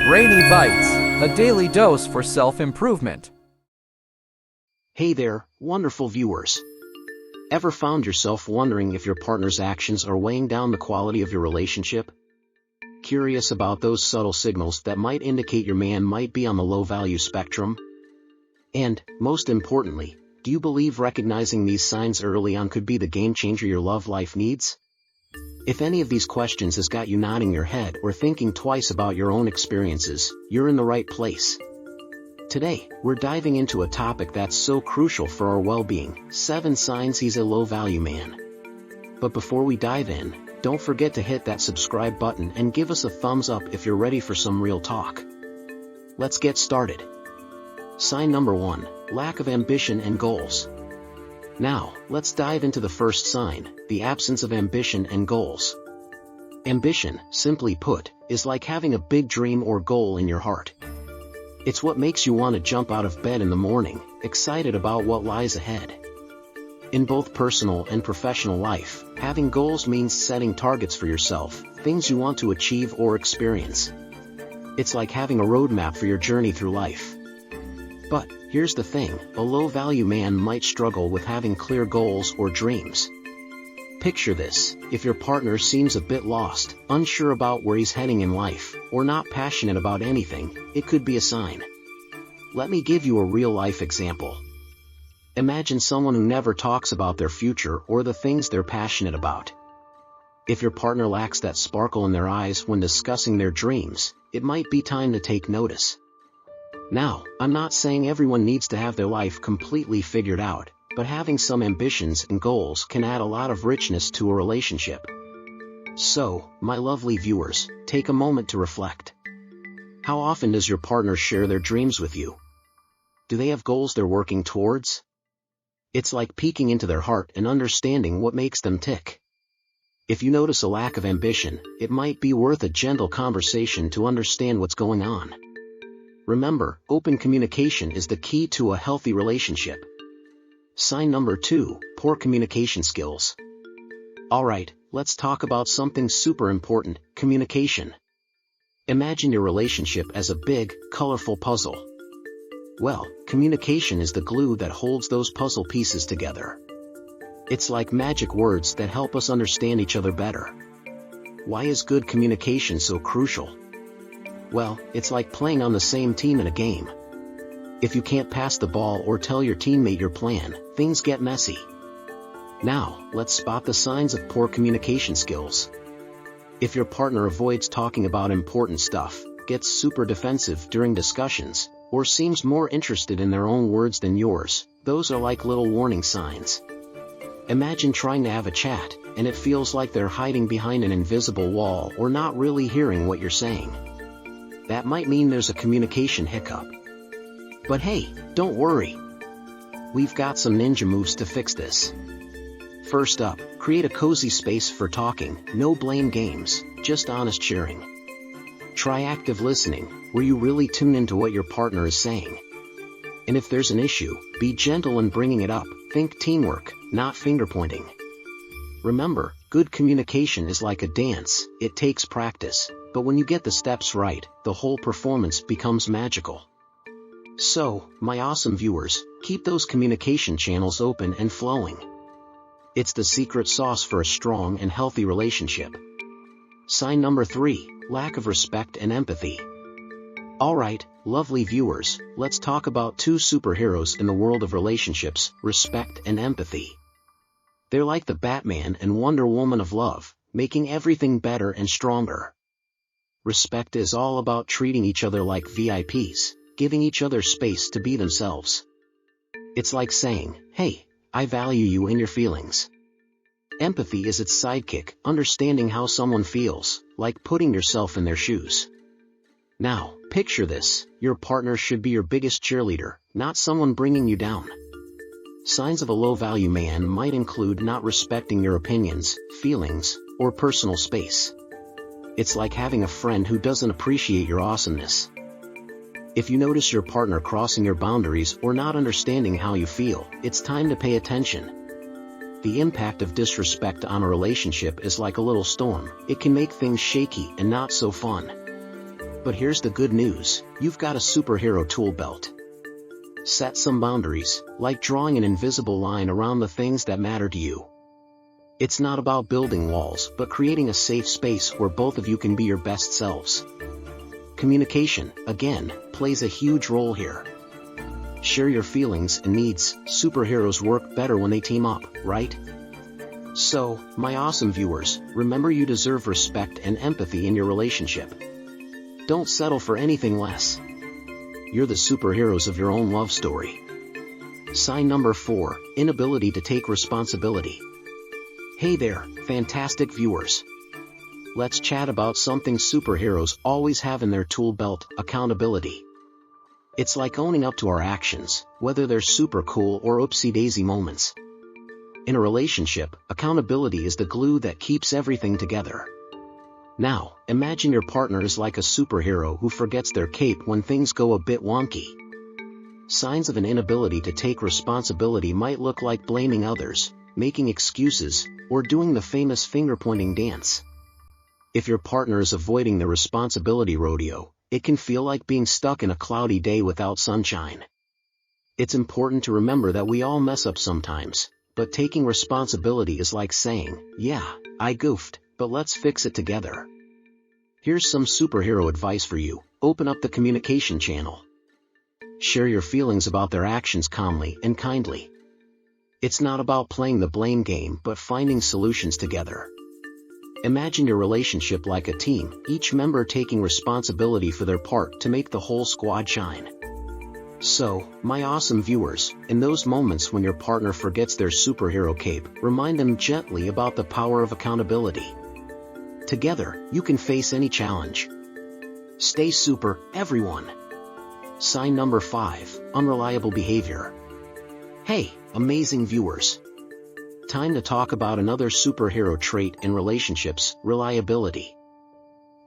Rainy Bites, a daily dose for self-improvement. Hey there, wonderful viewers. Ever found yourself wondering if your partner's actions are weighing down the quality of your relationship? Curious about those subtle signals that might indicate your man might be on the low-value spectrum? And, most importantly, do you believe recognizing these signs early on could be the game-changer your love life needs? If any of these questions has got you nodding your head or thinking twice about your own experiences, you're in the right place. Today, we're diving into a topic that's so crucial for our well-being: 7 signs he's a low-value man. But before we dive in, don't forget to hit that subscribe button and give us a thumbs up if you're ready for some real talk. Let's get started. Sign number 1, lack of ambition and goals. Now, let's dive into the first sign, the absence of ambition and goals. Ambition, simply put, is like having a big dream or goal in your heart. It's what makes you want to jump out of bed in the morning, excited about what lies ahead. In both personal and professional life, having goals means setting targets for yourself, things you want to achieve or experience. It's like having a roadmap for your journey through life. But, here's the thing, a low-value man might struggle with having clear goals or dreams. Picture this: if your partner seems a bit lost, unsure about where he's heading in life, or not passionate about anything, it could be a sign. Let me give you a real-life example. Imagine someone who never talks about their future or the things they're passionate about. If your partner lacks that sparkle in their eyes when discussing their dreams, it might be time to take notice. Now, I'm not saying everyone needs to have their life completely figured out, but having some ambitions and goals can add a lot of richness to a relationship. So, my lovely viewers, take a moment to reflect. How often does your partner share their dreams with you? Do they have goals they're working towards? It's like peeking into their heart and understanding what makes them tick. If you notice a lack of ambition, it might be worth a gentle conversation to understand what's going on. Remember, open communication is the key to a healthy relationship. Sign number 2, poor communication skills. Alright, let's talk about something super important: communication. Imagine your relationship as a big, colorful puzzle. Well, communication is the glue that holds those puzzle pieces together. It's like magic words that help us understand each other better. Why is good communication so crucial? Well, it's like playing on the same team in a game. If you can't pass the ball or tell your teammate your plan, things get messy. Now, let's spot the signs of poor communication skills. If your partner avoids talking about important stuff, gets super defensive during discussions, or seems more interested in their own words than yours, those are like little warning signs. Imagine trying to have a chat, and it feels like they're hiding behind an invisible wall or not really hearing what you're saying. That might mean there's a communication hiccup. But hey, don't worry. We've got some ninja moves to fix this. First up, create a cozy space for talking, no blame games, just honest sharing. Try active listening, where you really tune into what your partner is saying. And if there's an issue, be gentle in bringing it up, think teamwork, not finger-pointing. Remember, good communication is like a dance, it takes practice, but when you get the steps right, the whole performance becomes magical. So, my awesome viewers, keep those communication channels open and flowing. It's the secret sauce for a strong and healthy relationship. Sign number 3, lack of respect and empathy. Alright, lovely viewers, let's talk about 2 superheroes in the world of relationships: respect and empathy. They're like the Batman and Wonder Woman of love, making everything better and stronger. Respect is all about treating each other like VIPs, giving each other space to be themselves. It's like saying, hey, I value you and your feelings. Empathy is its sidekick, understanding how someone feels, like putting yourself in their shoes. Now, picture this: your partner should be your biggest cheerleader, not someone bringing you down. Signs of a low-value man might include not respecting your opinions, feelings, or personal space. It's like having a friend who doesn't appreciate your awesomeness. If you notice your partner crossing your boundaries or not understanding how you feel, it's time to pay attention. The impact of disrespect on a relationship is like a little storm. It can make things shaky and not so fun. But here's the good news, you've got a superhero tool belt. Set some boundaries, like drawing an invisible line around the things that matter to you. It's not about building walls, but creating a safe space where both of you can be your best selves. Communication, again, plays a huge role here. Share your feelings and needs. Superheroes work better when they team up, right? So, my awesome viewers, remember you deserve respect and empathy in your relationship. Don't settle for anything less. You're the superheroes of your own love story. Sign number 4, inability to take responsibility. Hey there, fantastic viewers. Let's chat about something superheroes always have in their tool belt: accountability. It's like owning up to our actions, whether they're super cool or oopsie-daisy moments. In a relationship, accountability is the glue that keeps everything together. Now, imagine your partner is like a superhero who forgets their cape when things go a bit wonky. Signs of an inability to take responsibility might look like blaming others, making excuses, or doing the famous finger-pointing dance. If your partner is avoiding the responsibility rodeo, it can feel like being stuck in a cloudy day without sunshine. It's important to remember that we all mess up sometimes, but taking responsibility is like saying, "Yeah, I goofed, but let's fix it together." Here's some superhero advice for you: open up the communication channel. Share your feelings about their actions calmly and kindly. It's not about playing the blame game, but finding solutions together. Imagine your relationship like a team, each member taking responsibility for their part to make the whole squad shine. So, my awesome viewers, in those moments when your partner forgets their superhero cape, remind them gently about the power of accountability. Together, you can face any challenge. Stay super, everyone. Sign number 5, unreliable behavior. Hey, amazing viewers. Time to talk about another superhero trait in relationships: reliability.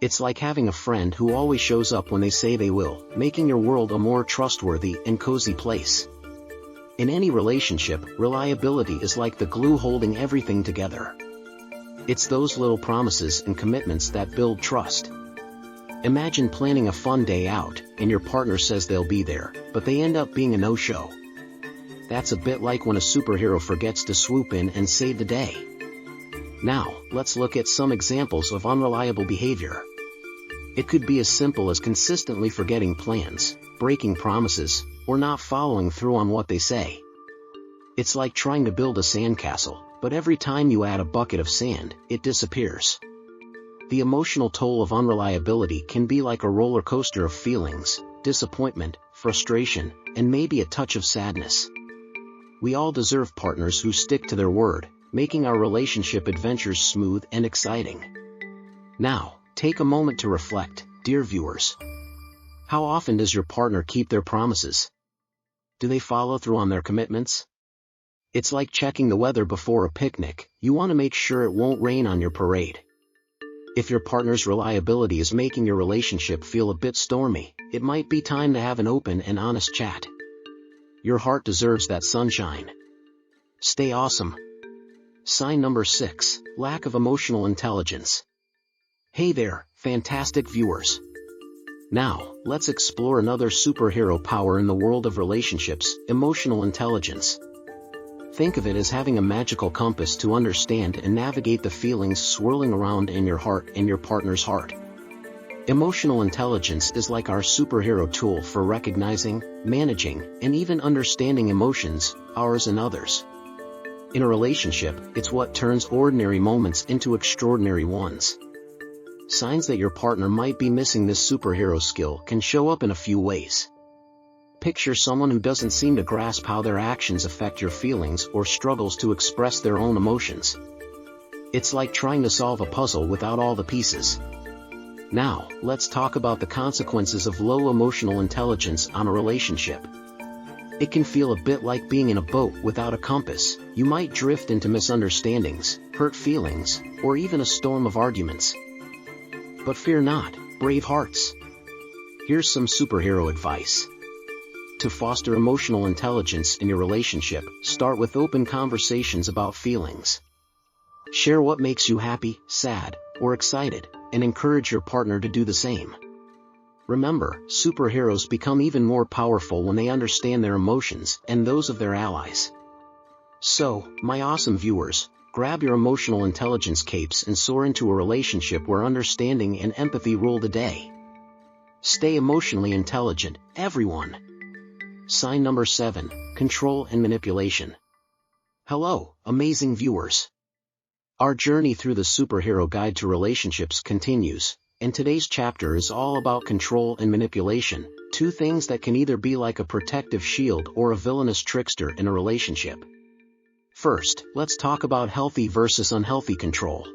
It's like having a friend who always shows up when they say they will, making your world a more trustworthy and cozy place. In any relationship, reliability is like the glue holding everything together. It's those little promises and commitments that build trust. Imagine planning a fun day out, and your partner says they'll be there, but they end up being a no-show. That's a bit like when a superhero forgets to swoop in and save the day. Now, let's look at some examples of unreliable behavior. It could be as simple as consistently forgetting plans, breaking promises, or not following through on what they say. It's like trying to build a sandcastle, but every time you add a bucket of sand, it disappears. The emotional toll of unreliability can be like a roller coaster of feelings: disappointment, frustration, and maybe a touch of sadness. We all deserve partners who stick to their word, making our relationship adventures smooth and exciting. Now, take a moment to reflect, dear viewers. How often does your partner keep their promises? Do they follow through on their commitments? It's like checking the weather before a picnic: you want to make sure it won't rain on your parade. If your partner's reliability is making your relationship feel a bit stormy, it might be time to have an open and honest chat. Your heart deserves that sunshine. Stay awesome. Sign number 6, lack of emotional intelligence. Hey there, fantastic viewers. Now, let's explore another superhero power in the world of relationships: emotional intelligence. Think of it as having a magical compass to understand and navigate the feelings swirling around in your heart and your partner's heart. Emotional intelligence is like our superhero tool for recognizing, managing, and even understanding emotions, ours and others. In a relationship, it's what turns ordinary moments into extraordinary ones. Signs that your partner might be missing this superhero skill can show up in a few ways. Picture someone who doesn't seem to grasp how their actions affect your feelings or struggles to express their own emotions. It's like trying to solve a puzzle without all the pieces. Now, let's talk about the consequences of low emotional intelligence on a relationship. It can feel a bit like being in a boat without a compass. You might drift into misunderstandings, hurt feelings, or even a storm of arguments. But fear not, brave hearts. Here's some superhero advice. To foster emotional intelligence in your relationship, start with open conversations about feelings. Share what makes you happy, sad, or excited, and encourage your partner to do the same. Remember, superheroes become even more powerful when they understand their emotions and those of their allies. So, my awesome viewers, grab your emotional intelligence capes and soar into a relationship where understanding and empathy rule the day. Stay emotionally intelligent, everyone. Sign number 7, control and manipulation. Hello, amazing viewers. Our journey through the superhero guide to relationships continues, and today's chapter is all about control and manipulation, two things that can either be like a protective shield or a villainous trickster in a relationship. First, let's talk about healthy versus unhealthy control.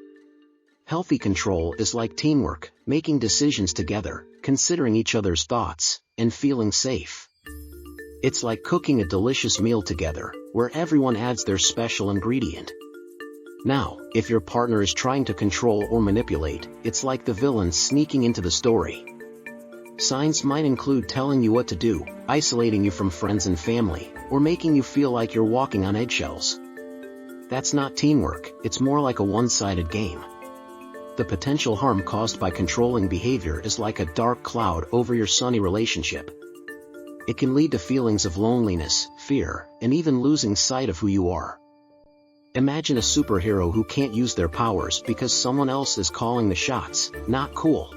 Healthy control is like teamwork, making decisions together, considering each other's thoughts, and feeling safe. It's like cooking a delicious meal together, where everyone adds their special ingredient. Now, if your partner is trying to control or manipulate, it's like the villain sneaking into the story. Signs might include telling you what to do, isolating you from friends and family, or making you feel like you're walking on eggshells. That's not teamwork, it's more like a one-sided game. The potential harm caused by controlling behavior is like a dark cloud over your sunny relationship. It can lead to feelings of loneliness, fear, and even losing sight of who you are. Imagine a superhero who can't use their powers because someone else is calling the shots. Not cool.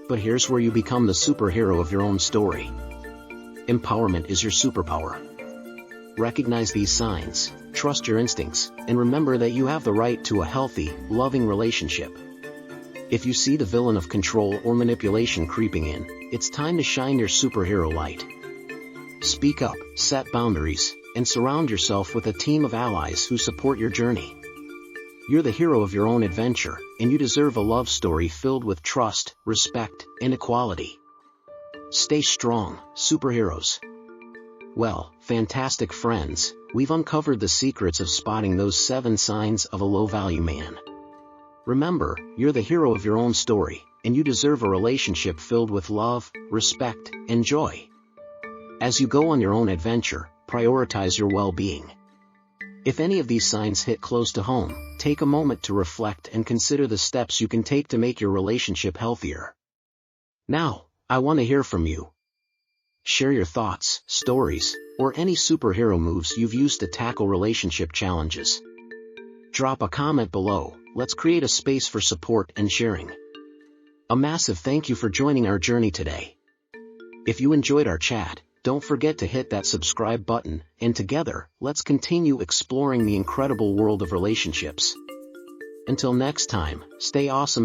But here's where you become the superhero of your own story. Empowerment is your superpower. Recognize these signs, trust your instincts, and remember that you have the right to a healthy, loving relationship. If you see the villain of control or manipulation creeping in, it's time to shine your superhero light. Speak up, set boundaries, and surround yourself with a team of allies who support your journey. You're the hero of your own adventure, and you deserve a love story filled with trust, respect, and equality. Stay strong, superheroes. Well, fantastic friends, we've uncovered the secrets of spotting those 7 signs of a low-value man. Remember, you're the hero of your own story, and you deserve a relationship filled with love, respect, and joy. As you go on your own adventure, prioritize your well-being. If any of these signs hit close to home, take a moment to reflect and consider the steps you can take to make your relationship healthier. Now, I want to hear from you. Share your thoughts, stories, or any superhero moves you've used to tackle relationship challenges. Drop a comment below, let's create a space for support and sharing. A massive thank you for joining our journey today. If you enjoyed our chat, don't forget to hit that subscribe button, and together, let's continue exploring the incredible world of relationships. Until next time, stay awesome and